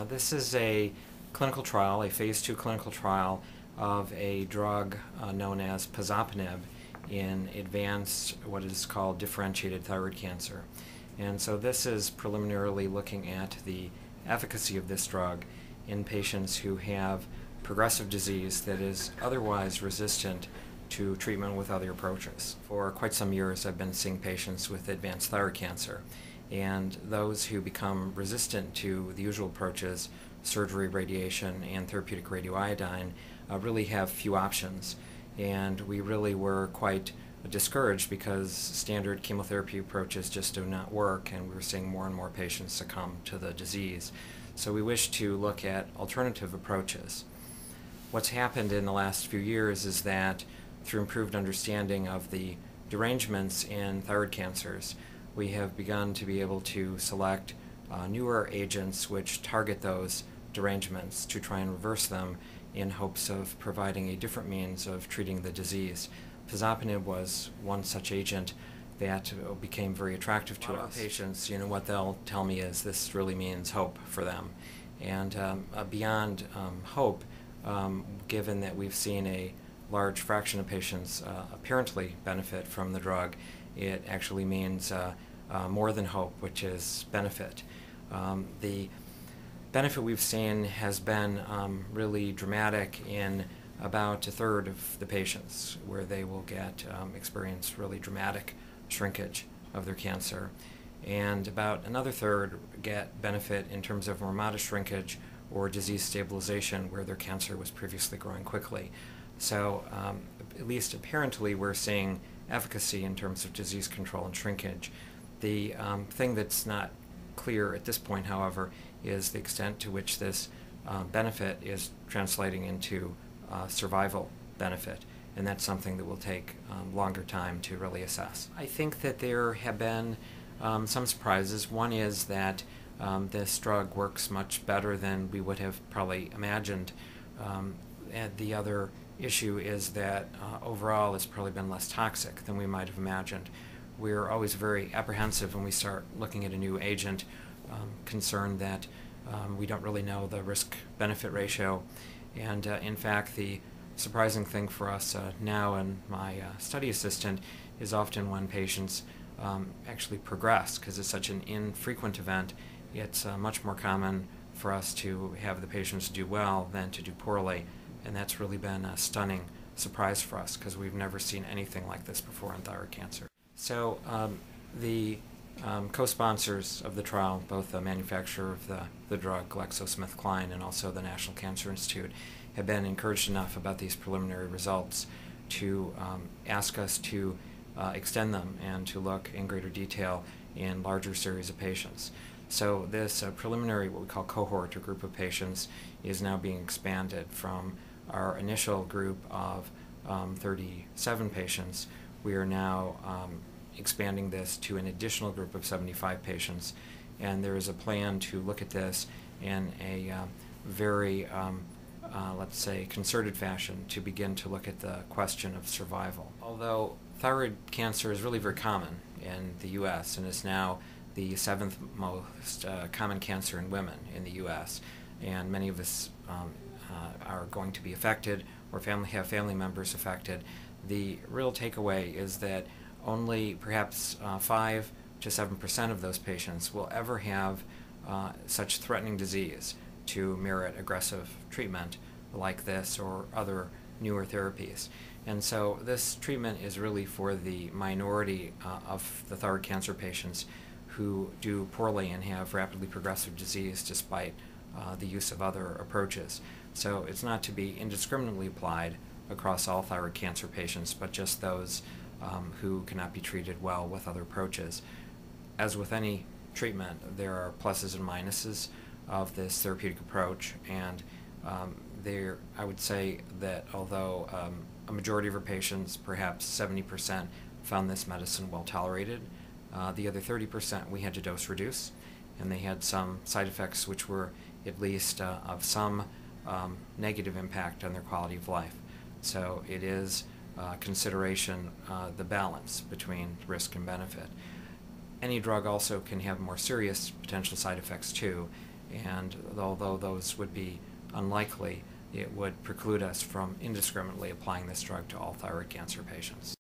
This is a clinical trial, a phase 2 clinical trial of a drug known as pazopanib in advanced, what is called differentiated thyroid cancer. And so this is preliminarily looking at the efficacy of this drug in patients who have progressive disease that is otherwise resistant to treatment with other approaches. For quite some years I've been seeing patients with advanced thyroid cancer, and those who become resistant to the usual approaches, surgery, radiation, and therapeutic radioiodine, really have few options. And we really were quite discouraged because standard chemotherapy approaches just do not work, and we were seeing more and more patients succumb to the disease. So we wish to look at alternative approaches. What's happened in the last few years is that through improved understanding of the derangements in thyroid cancers, we have begun to be able to select newer agents which target those derangements to try and reverse them in hopes of providing a different means of treating the disease. Pazopanib was one such agent that became very attractive to us. Patients, what they'll tell me is this really means hope for them. And beyond hope, given that we've seen a large fraction of patients apparently benefit from the drug, it actually means more than hope, which is benefit. The benefit we've seen has been really dramatic in about a third of the patients, where they will experience really dramatic shrinkage of their cancer, and about another third get benefit in terms of more modest shrinkage or disease stabilization, where their cancer was previously growing quickly. So at least apparently we're seeing efficacy in terms of disease control and shrinkage. The thing that's not clear at this point, however, is the extent to which this benefit is translating into survival benefit, and that's something that will take longer time to really assess. I think that there have been some surprises. One is that this drug works much better than we would have probably imagined, and the other issue is that overall it's probably been less toxic than we might have imagined. We're always very apprehensive when we start looking at a new agent, concerned that we don't really know the risk-benefit ratio. And in fact, the surprising thing for us now and my study assistant is often when patients actually progress, because it's such an infrequent event. It's much more common for us to have the patients do well than to do poorly, and that's really been a stunning surprise for us because we've never seen anything like this before in thyroid cancer. So the co-sponsors of the trial, both the manufacturer of the drug, GlaxoSmithKline, and also the National Cancer Institute, have been encouraged enough about these preliminary results to ask us to extend them and to look in greater detail in larger series of patients. So this preliminary, what we call cohort or group of patients, is now being expanded from our initial group of 37 patients. We are now expanding this to an additional group of 75 patients, and there is a plan to look at this in a very, let's say, concerted fashion to begin to look at the question of survival. Although thyroid cancer is really very common in the U.S. and is now the 7th most common cancer in women in the U.S., and many of us are going to be affected or have family members affected, the real takeaway is that only perhaps 5 to 7% of those patients will ever have such threatening disease to merit aggressive treatment like this or other newer therapies. And so this treatment is really for the minority of the thyroid cancer patients who do poorly and have rapidly progressive disease despite the use of other approaches. So it's not to be indiscriminately applied across all thyroid cancer patients, but just those who cannot be treated well with other approaches. As with any treatment, there are pluses and minuses of this therapeutic approach, and I would say that although a majority of our patients, perhaps 70%, found this medicine well tolerated, the other 30% we had to dose reduce, and they had some side effects which were at least of some negative impact on their quality of life. So it is consideration, the balance between risk and benefit. Any drug also can have more serious potential side effects too, and although those would be unlikely, it would preclude us from indiscriminately applying this drug to all thyroid cancer patients.